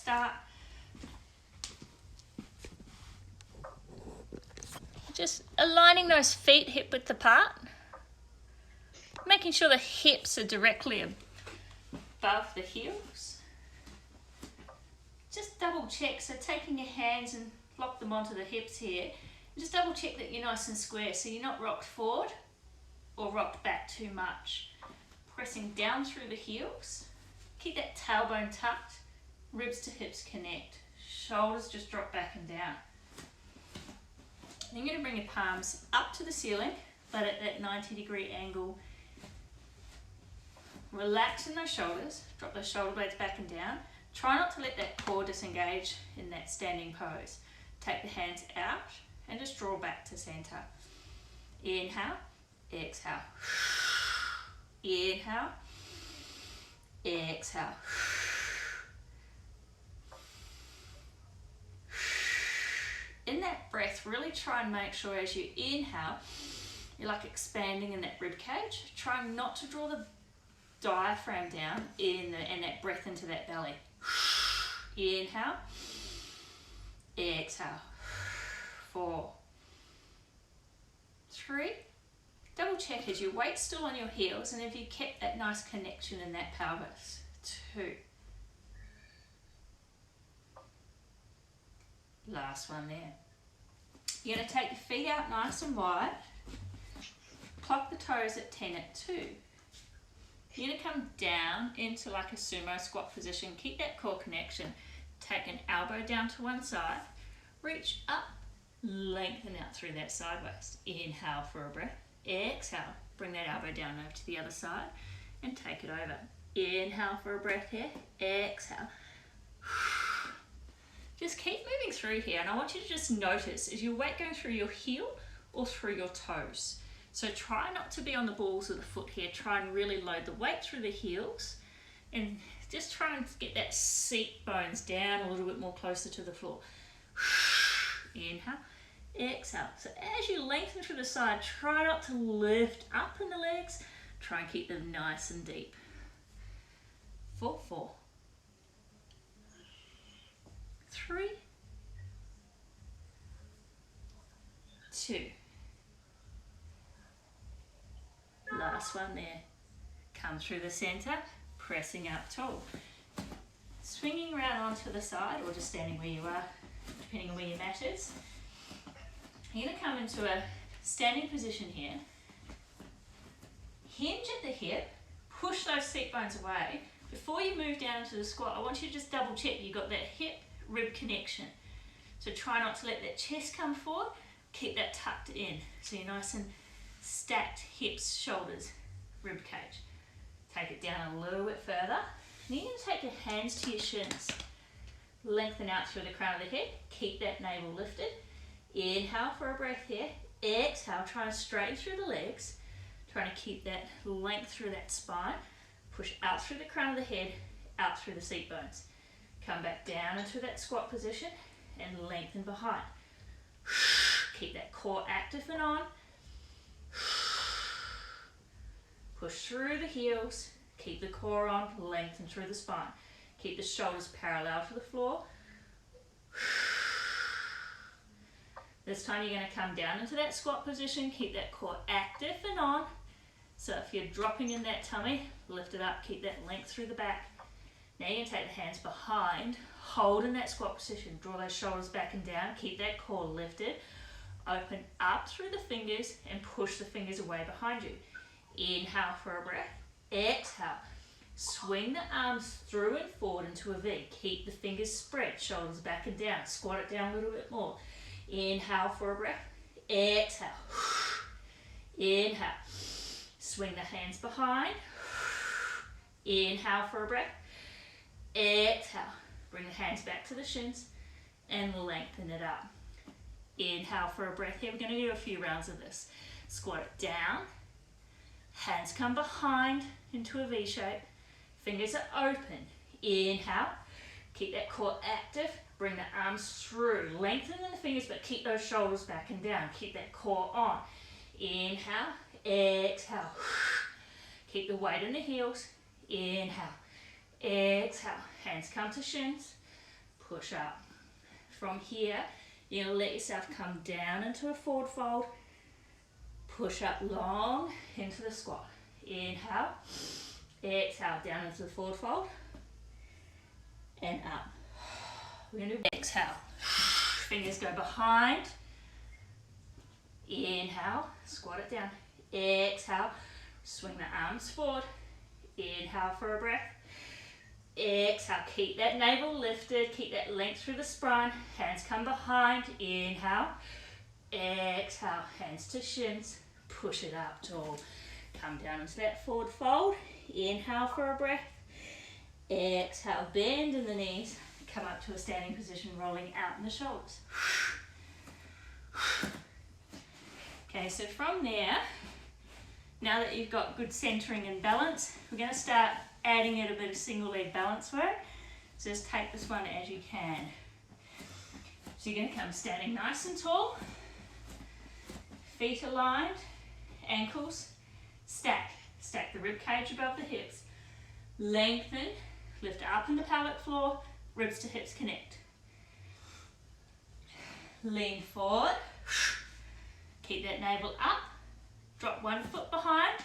start. Just aligning those feet hip width apart, making sure the hips are directly above the heels. Just double check, so taking your hands and lock them onto the hips here. Just double check that you're nice and square, so you're not rocked forward or rocked back too much. Pressing down through the heels. Keep that tailbone tucked, ribs to hips connect. Shoulders just drop back and down. Then you're going to bring your palms up to the ceiling, but at that 90-degree angle. Relax in those shoulders, drop those shoulder blades back and down. Try not to let that core disengage in that standing pose. Take the hands out and just draw back to center. Inhale, exhale. Inhale, exhale. In that breath, really try and make sure as you inhale, you're like expanding in that rib cage. Try not to draw the diaphragm down and that breath into that belly. Inhale, exhale. 4, 3. Double check as your weight's still on your heels and if you kept that nice connection in that pelvis. 2. Last one there. You're going to take your feet out nice and wide. Clock the toes at 10 at 2. You're going to come down into like a sumo squat position. Keep that core connection. Take an elbow down to one side. Reach up. Lengthen out through that sideways. Inhale for a breath. Exhale. Bring that elbow down over to the other side and take it over. Inhale for a breath here. Exhale. Just keep moving through here, and I want you to just notice, is your weight going through your heel or through your toes? So try not to be on the balls of the foot here. Try and really load the weight through the heels and just try and get that seat bones down a little bit more closer to the floor. Inhale, exhale. So as you lengthen through the side, try not to lift up in the legs. Try and keep them nice and deep. 4, 4. 3, 2. Last one there. Come through the center, pressing up tall. Swinging around onto the side or just standing where you are, depending on where your mat is. You're going to come into a standing position here. Hinge at the hip, push those seat bones away. Before you move down into the squat, I want you to just double check you've got that hip rib connection. So try not to let that chest come forward, keep that tucked in. So you're nice and stacked hips, shoulders, rib cage. Take it down a little bit further. Then you're going to take your hands to your shins. Lengthen out through the crown of the head, keep that navel lifted. Inhale for a breath here. Exhale, try and straighten through the legs. Trying to keep that length through that spine. Push out through the crown of the head, out through the seat bones. Come back down into that squat position and lengthen behind. Keep that core active and on. Push through the heels. Keep the core on, lengthen through the spine. Keep the shoulders parallel to the floor. This time you're going to come down into that squat position. Keep that core active and on. So if you're dropping in that tummy, lift it up, keep that length through the back. Now you're going to take the hands behind, hold in that squat position, draw those shoulders back and down, keep that core lifted, open up through the fingers and push the fingers away behind you. Inhale for a breath, exhale. Swing the arms through and forward into a V. Keep the fingers spread, shoulders back and down, squat it down a little bit more. Inhale for a breath, exhale. Inhale. Swing the hands behind. Inhale for a breath. Exhale. Bring the hands back to the shins and lengthen it up. Inhale for a breath here. We're going to do a few rounds of this. Squat it down. Hands come behind into a V shape. Fingers are open. Inhale. Keep that core active. Bring the arms through. Lengthen the fingers, but keep those shoulders back and down. Keep that core on. Inhale. Exhale. Keep the weight in the heels. Inhale. Exhale. Hands come to shins. push up. From here, you're going to let yourself come down into a forward fold, push up long into the squat. Inhale, exhale, down into the forward fold, and up. We're going to do exhale. Fingers go behind. Inhale, squat it down. Exhale, swing the arms forward. Inhale for a breath. Exhale, keep that navel lifted, keep that length through the spine. Hands come behind. Inhale. Exhale, hands to shins. Push it up tall. Come down into that forward fold. Inhale for a breath. Exhale, bend in the knees. Come up to a standing position, rolling out in the shoulders. Okay, so from there, now that you've got good centering and balance, we're going to start adding in a bit of single leg balance work. So just take this one as you can. So you're going to come standing nice and tall, feet aligned, ankles stack. Stack the rib cage above the hips. Lengthen, lift up in the pelvic floor, ribs to hips connect. Lean forward, keep that navel up, drop one foot behind,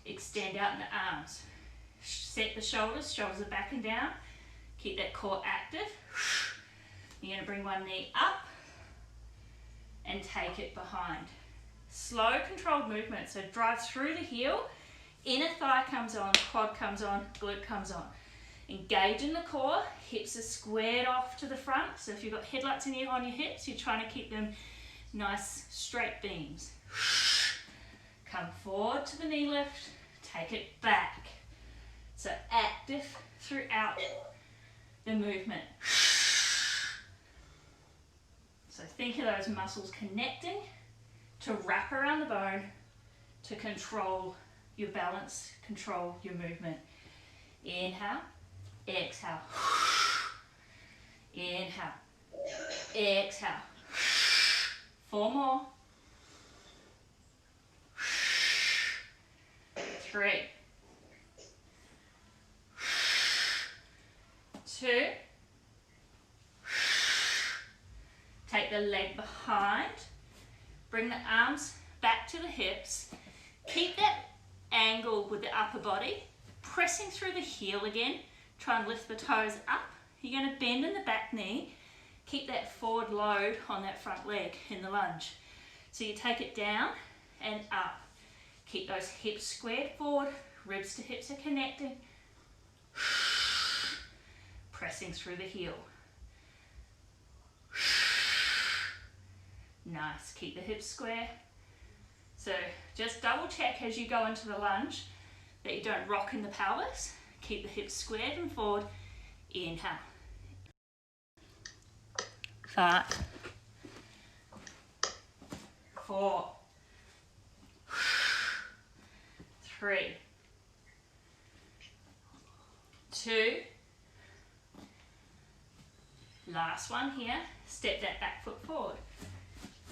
extend out in the arms. Set the shoulders, shoulders are back and down. Keep that core active. You're going to bring one knee up and take it behind. Slow, controlled movement, so drive through the heel, inner thigh comes on, quad comes on, glute comes on. Engage in the core, hips are squared off to the front, so if you've got headlights on your hips, you're trying to keep them nice straight beams. Come forward to the knee lift, take it back. So active throughout the movement. So think of those muscles connecting to wrap around the bone to control your balance, control your movement. Inhale, exhale. Inhale, exhale. 4 more. 3, 2. Take the leg behind. Bring the arms back to the hips. Keep that angle with the upper body. Pressing through the heel again. Try and lift the toes up. You're going to bend in the back knee. Keep that forward load on that front leg in the lunge. So you take it down and up. Keep those hips squared forward. Ribs to hips are connecting. Pressing through the heel. Nice, keep the hips square. So just double check as you go into the lunge that you don't rock in the pelvis. Keep the hips squared and forward. Inhale. 5, 4, 3, 2. Last one here. Step that back foot forward.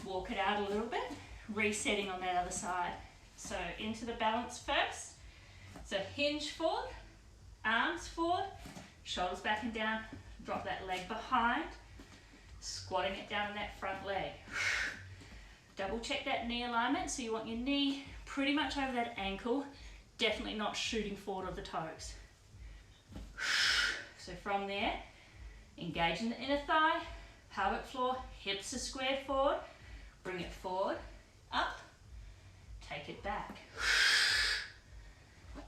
Walk it out a little bit, resetting on that other side. So into the balance first. So hinge forward, arms forward, shoulders back and down, drop that leg behind, squatting it down on that front leg. Double check that knee alignment, so you want your knee pretty much over that ankle, definitely not shooting forward of the toes. So from there, engage in the inner thigh, pelvic floor, hips are squared forward. Bring it forward, up, take it back,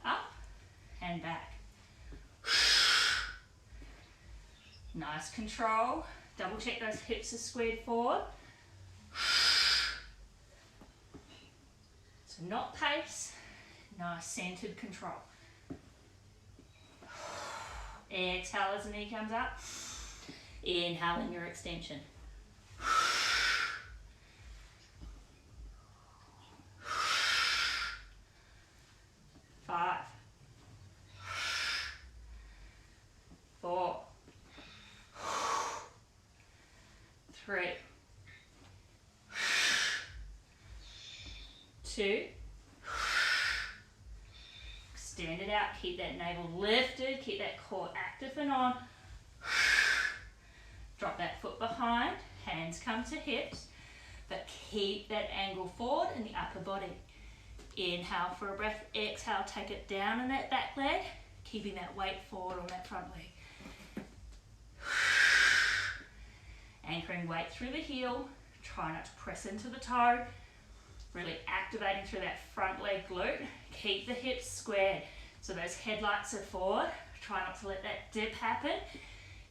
up and back. Nice control. Double check those hips are squared forward. So not pace, nice centered control. Exhale as the knee comes up. Inhale in your extension. 5, 4, 3, 2. Extend it out, keep that navel lifted, keep that core active and on. Drop that foot behind, hands come to hips, but keep that angle forward in the upper body. Inhale for a breath, exhale, take it down in that back leg, keeping that weight forward on that front leg. Anchoring weight through the heel, try not to press into the toe, really activating through that front leg glute. Keep the hips squared, so those headlights are forward. Try not to let that dip happen.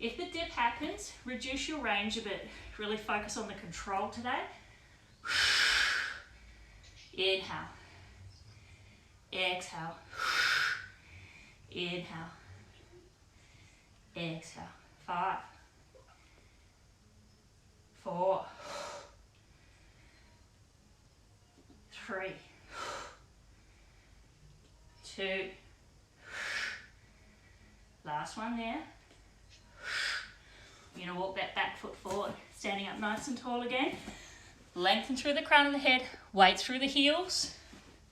If the dip happens, reduce your range a bit. Really focus on the control today. Inhale. Exhale. Inhale. Exhale. 5, 4, 3, 2. Last one there. You're going to walk that back foot forward, standing up nice and tall again. Lengthen through the crown of the head, weight through the heels,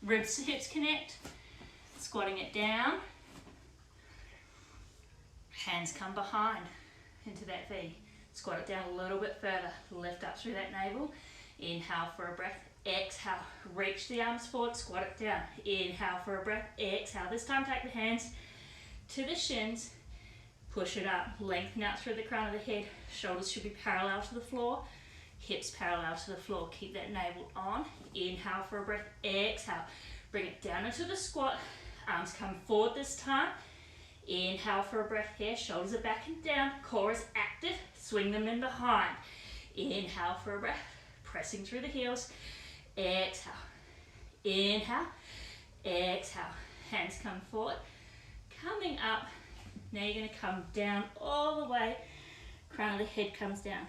ribs to hips connect, squatting it down. Hands come behind into that V. Squat it down a little bit further, lift up through that navel. Inhale for a breath, exhale, reach the arms forward, squat it down. Inhale for a breath, exhale. This time take the hands to the shins, push it up, lengthen out through the crown of the head. Shoulders should be parallel to the floor, hips parallel to the floor. Keep that navel on. Inhale for a breath, exhale. Bring it down into the squat, arms come forward this time. Inhale for a breath here, shoulders are back and down, core is active, swing them in behind. Inhale for a breath, pressing through the heels. Exhale, inhale, exhale. Hands come forward, coming up. Now you're going to come down all the way, crown of the head comes down.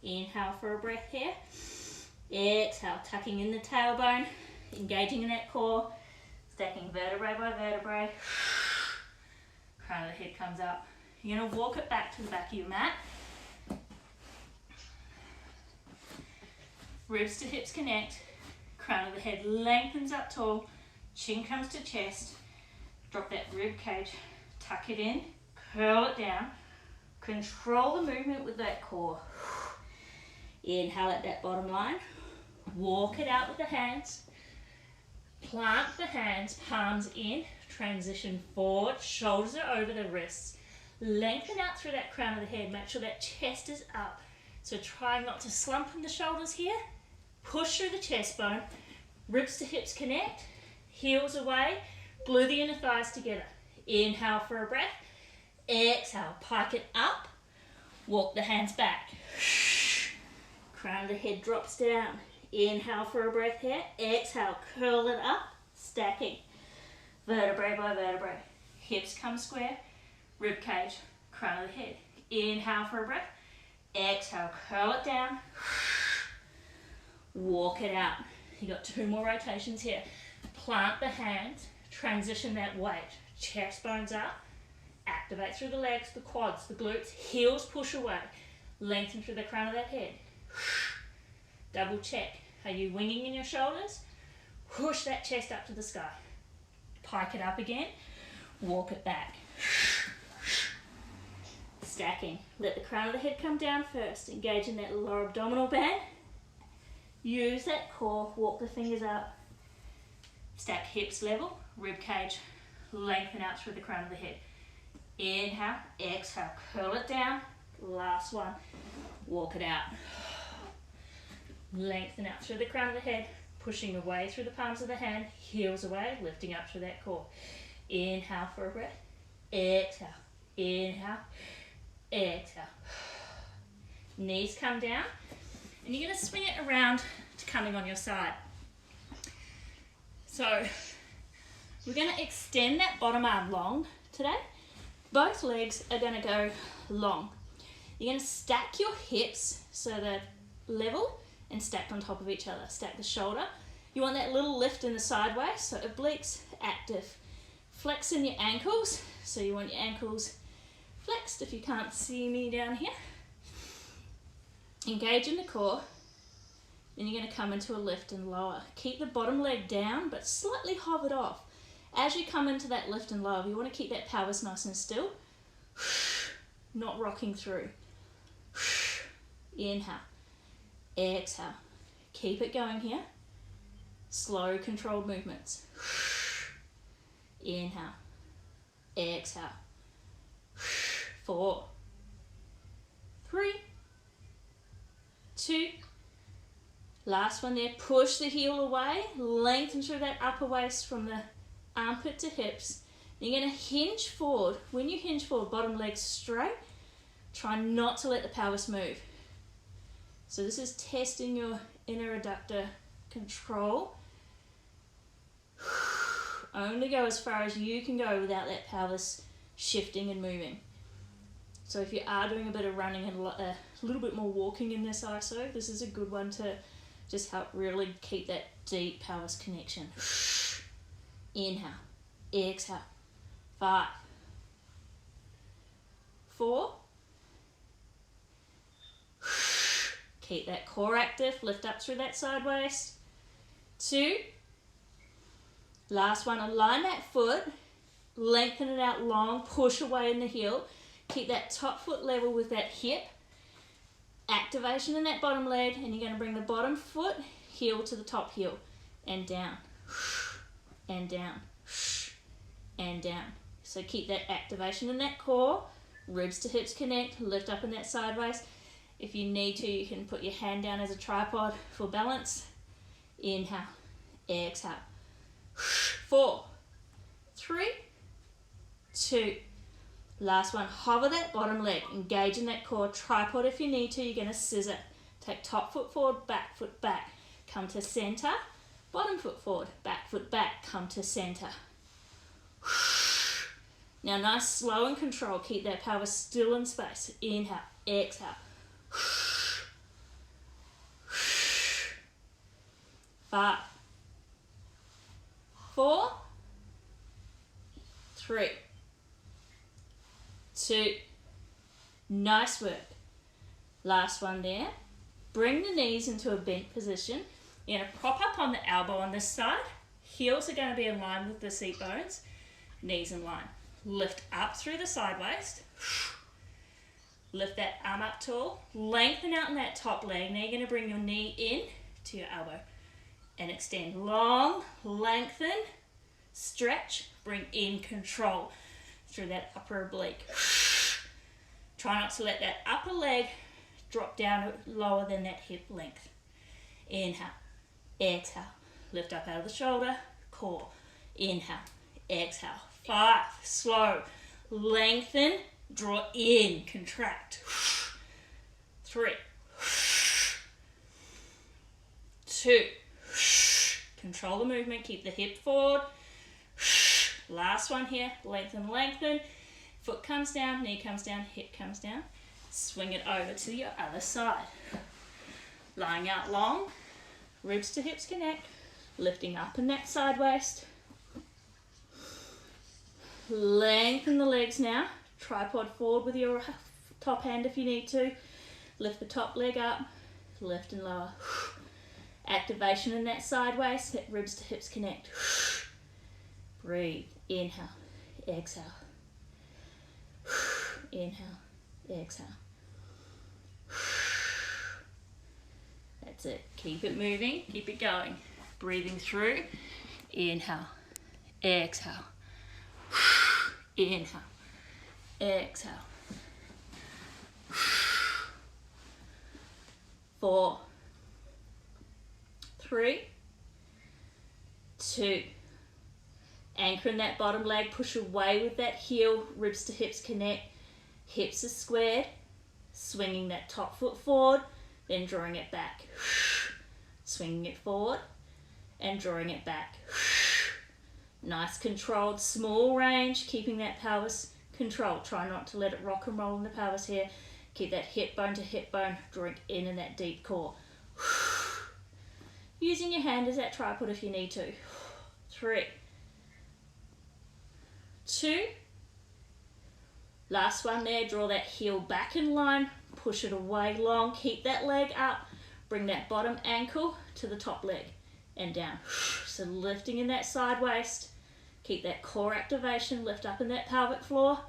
Inhale for a breath here. Exhale, tucking in the tailbone, engaging in that core, stacking vertebrae by vertebrae. Crown of the head comes up. You're going to walk it back to the back of your mat. Ribs to hips connect. Crown of the head lengthens up tall. Chin comes to chest. Drop that rib cage. Tuck it in. Curl it down. Control the movement with that core. Inhale at that bottom line. Walk it out with the hands. Plant the hands, palms in. Transition forward, shoulders are over the wrists. Lengthen out through that crown of the head. Make sure that chest is up. So try not to slump in the shoulders here. Push through the chest bone. Ribs to hips connect. Heels away. Glue the inner thighs together. Inhale for a breath. Exhale, pike it up. Walk the hands back. Crown of the head drops down. Inhale for a breath here. Exhale, curl it up. Stacking. Vertebrae by vertebrae. Hips come square. Rib cage. Crown of the head. Inhale for a breath. Exhale, curl it down. Walk it out. You got 2 more rotations here. Plant the hands. Transition that weight. Chest bones up. Activate through the legs, the quads, the glutes. Heels push away. Lengthen through the crown of that head. Double check. Are you winging in your shoulders? Push that chest up to the sky. Pike it up again. Walk it back. Stacking. Let the crown of the head come down first. Engage in that lower abdominal band. Use that core. Walk the fingers up. Stack hips level. Rib cage. Lengthen out through the crown of the head. Inhale. Exhale. Curl it down. Last one. Walk it out. Lengthen out through the crown of the head. Pushing away through the palms of the hand. Heels away. Lifting up through that core. Inhale for a breath. Exhale. Inhale. Exhale. Knees come down. And you're going to swing it around to coming on your side. So we're going to extend that bottom arm long today. Both legs are going to go long. You're going to stack your hips so they're level and stacked on top of each other. Stack the shoulder. You want that little lift in the sideways, so obliques active. Flex in your ankles, so you want your ankles flexed if you can't see me down here. Engage in the core. Then you're going to come into a lift and lower. Keep the bottom leg down, but slightly hover it off. As you come into that lift and lower, you want to keep that pelvis nice and still. Not rocking through. Inhale, exhale. Keep it going here. Slow, controlled movements. Inhale, exhale. 4, 3, 2. Last one there. Push the heel away. Lengthen through that upper waist from the armpit to hips. You're going to hinge forward. When you hinge forward, bottom leg straight. Try not to let the pelvis move. So this is testing your inner adductor control. Only go as far as you can go without that pelvis shifting and moving. So if you are doing a bit of running and a little bit more walking in this ISO, this is a good one to just help really keep that deep pelvis connection. Inhale, exhale. 5, 4. Keep that core active, lift up through that side waist. 2. Last one, align that foot, lengthen it out long, push away in the heel. Keep that top foot level with that hip. Activation in that bottom leg, and you're going to bring the bottom foot, heel to the top heel, and down, and down, and down. So keep that activation in that core, ribs to hips connect, lift up in that sideways. If you need to, you can put your hand down as a tripod for balance. Inhale, exhale. 4, 3, 2. Last one, hover that bottom leg, engage in that core, tripod if you need to. You're going to scissor. Take top foot forward, back foot back. Come to center, bottom foot forward, back foot back, come to center. Now nice, slow and control. Keep that pelvis still in space. Inhale, exhale. 5, 4, 3, 2. Nice work. Last one there. Bring the knees into a bent position. You're going to prop up on the elbow on this side. Heels are going to be in line with the seat bones. Knees in line. Lift up through the side waist. Lift that arm up tall. Lengthen out in that top leg. Now you're going to bring your knee in to your elbow. And extend long, lengthen, stretch, bring in control through that upper oblique. Try not to let that upper leg drop down lower than that hip length. Inhale, exhale, lift up out of the shoulder, core. Inhale, exhale. 5, slow, lengthen, draw in, contract. 3, 2, control the movement, keep the hip forward. Last one here, lengthen, lengthen. Foot comes down, knee comes down, hip comes down. Swing it over to your other side. Lying out long, ribs to hips connect, lifting up in that side waist. Lengthen the legs now. Tripod forward with your top hand if you need to. Lift the top leg up, lift and lower. Activation in that side waist, ribs to hips connect. Breathe. Inhale, exhale. Inhale, exhale. That's it. Keep it moving, keep it going. Breathing through. Inhale, exhale. Inhale, exhale. 4, 3, 2. Anchor in that bottom leg, push away with that heel, ribs to hips connect. Hips are squared, swinging that top foot forward, then drawing it back. Swinging it forward and drawing it back. Nice controlled small range, keeping that pelvis controlled. Try not to let it rock and roll in the pelvis here. Keep that hip bone to hip bone, drawing in that deep core. Using your hand as that tripod if you need to. 3, 2. Last one there, draw that heel back in line, push it away long, keep that leg up, bring that bottom ankle to the top leg and down. So lifting in that side waist, keep that core activation, lift up in that pelvic floor,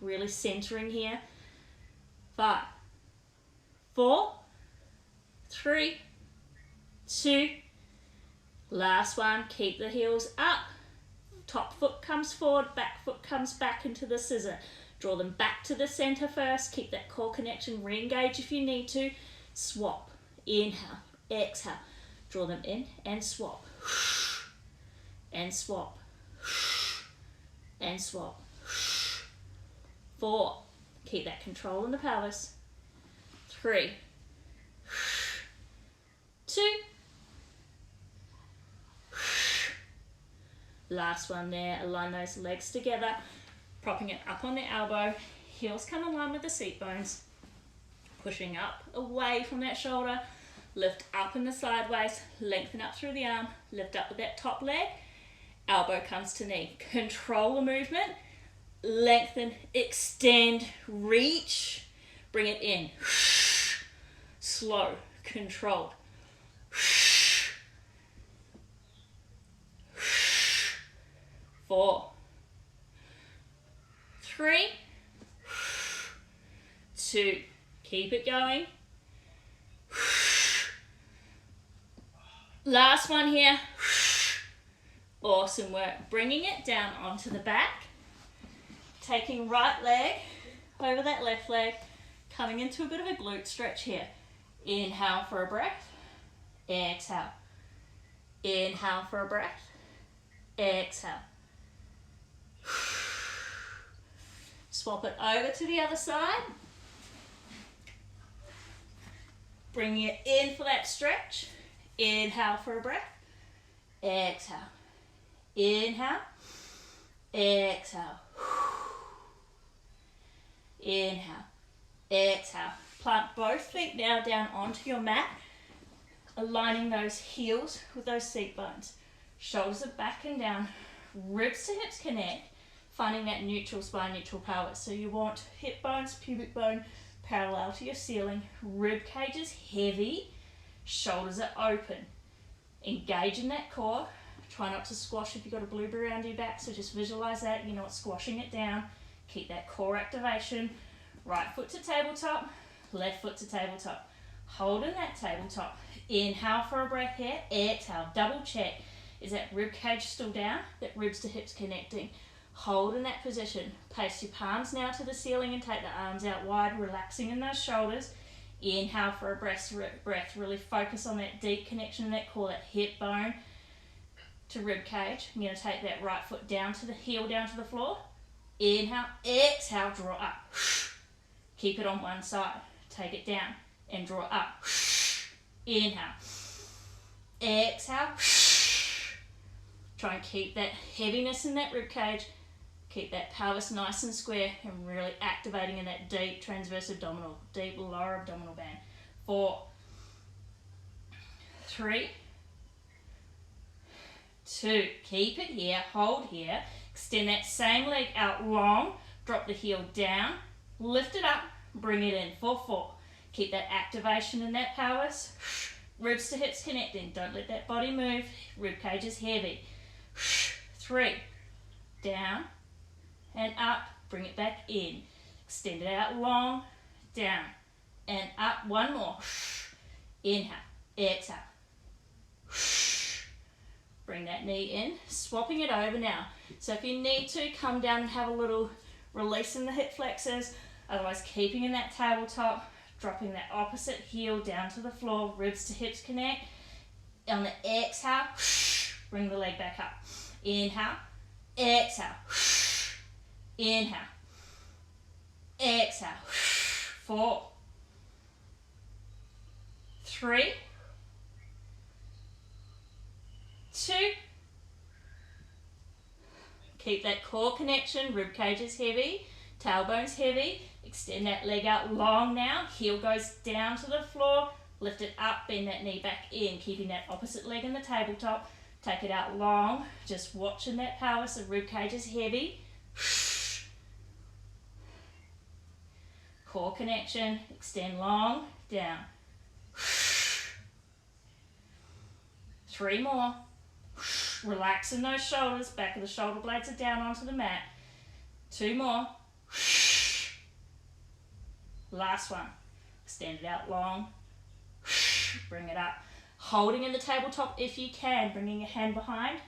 really centering here. 5, 4, 3, 2, last one. Keep the heels up. Top foot comes forward, back foot comes back into the scissor. Draw them back to the center first. Keep that core connection. Re-engage if you need to. Swap. Inhale. Exhale. Draw them in and swap. And swap. And swap. 4. Keep that control in the pelvis. 3, 2, last one there. Align those legs together, propping it up on the elbow. Heels come in line with the seat bones. Pushing up away from that shoulder. Lift up in the sideways. Lengthen up through the arm. Lift up with that top leg. Elbow comes to knee. Control the movement. Lengthen, extend, reach. Bring it in. Slow, controlled. 4, 3, 2, keep it going. Last one here. Awesome work. Bringing it down onto the back. Taking right leg over that left leg. Coming into a bit of a glute stretch here. Inhale for a breath. Exhale. Inhale for a breath. Exhale. Swap it over to the other side. Bring it in for that stretch. Inhale for a breath. Exhale. Inhale. Exhale. Inhale. Exhale. Plant both feet now down onto your mat, aligning those heels with those seat bones. Shoulders are back and down, ribs to hips connect, finding that neutral spine, neutral pelvis. So you want hip bones, pubic bone parallel to your ceiling, rib cage is heavy, shoulders are open. Engage in that core. Try not to squash if you've got a blueberry under your back, so just visualize that, you're not squashing it down. Keep that core activation. Right foot to tabletop, left foot to tabletop. Holding that tabletop. Inhale for a breath here, exhale, double check. Is that rib cage still down? That ribs to hips connecting. Hold in that position. Place your palms now to the ceiling and take the arms out wide, relaxing in those shoulders. Inhale for a breath. Really focus on that deep connection in that core, that hip bone to rib cage. I'm going to take that right foot down to the heel, down to the floor. Inhale, exhale, draw up. Keep it on one side. Take it down and draw up. Inhale. Exhale. Try and keep that heaviness in that rib cage. Keep that pelvis nice and square and really activating in that deep transverse abdominal, deep lower abdominal band. 4, 3, 2. Keep it here. Hold here. Extend that same leg out long. Drop the heel down. Lift it up. Bring it in. 4, 4. Keep that activation in that pelvis. Ribs to hips connecting. Don't let that body move. Rib cage is heavy. 3. Down and up. Bring it back in. Extend it out long. Down and up. One more. Inhale. Exhale. Bring that knee in. Swapping it over now. So if you need to, come down and have a little release in the hip flexors. Otherwise, keeping in that tabletop. Dropping that opposite heel down to the floor. Ribs to hips connect. On the exhale, bring the leg back up. Inhale. Exhale. Inhale. Exhale. 4, 3, 2. Keep that core connection. Rib cage is heavy. Tailbone's heavy. Extend that leg out long now. Heel goes down to the floor. Lift it up. Bend that knee back in. Keeping that opposite leg in the tabletop. Take it out long. Just watching that pelvis. The rib cage is heavy. Core connection. Extend long. Down. 3 more. Relaxing those shoulders. Back of the shoulder blades are down onto the mat. 2 more. Last one. Extend it out long. Bring it up. Holding in the tabletop if you can. Bringing your hand behind,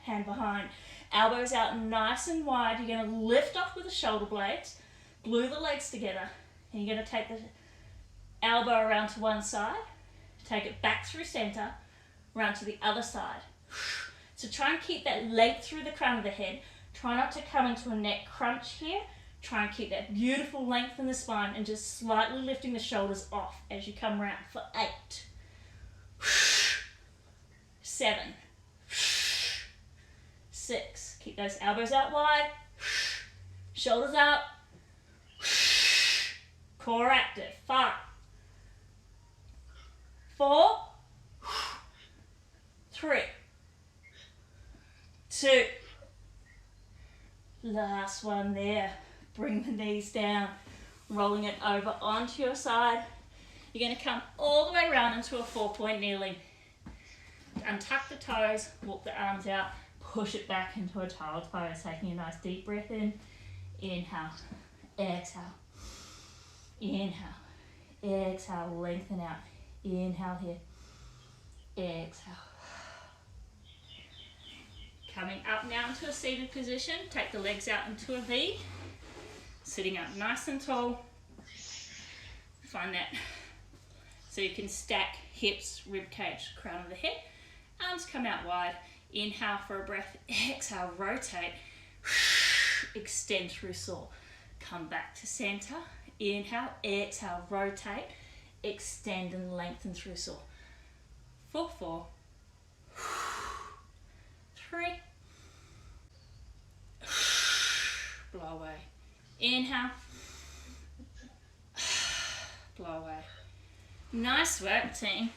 elbows out nice and wide. You're going to lift off with the shoulder blades, glue the legs together, and you're going to take the elbow around to one side, take it back through center, around to the other side. So try and keep that length through the crown of the head. Try not to come into a neck crunch here. Try and keep that beautiful length in the spine and just slightly lifting the shoulders off as you come around for 8, 7, 6. Keep those elbows out wide, shoulders up, core active. 5, 4, 3, 2. Last one there. Bring the knees down, rolling it over onto your side. You're going to come all the way around into a 4-point kneeling. Untuck the toes, walk the arms out, push it back into a child's pose, taking a nice deep breath in. Inhale, exhale, inhale, exhale, lengthen out. Inhale here, exhale. Coming up now into a seated position, take the legs out into a V. Sitting up nice and tall. Find that so you can stack hips, rib cage, crown of the head. Arms come out wide. Inhale for a breath. Exhale, rotate. Extend through saw. Come back to center. Inhale, exhale, rotate. Extend and lengthen through saw. 4, 4, 3. Blow away. Inhale, blow away. Nice work, team.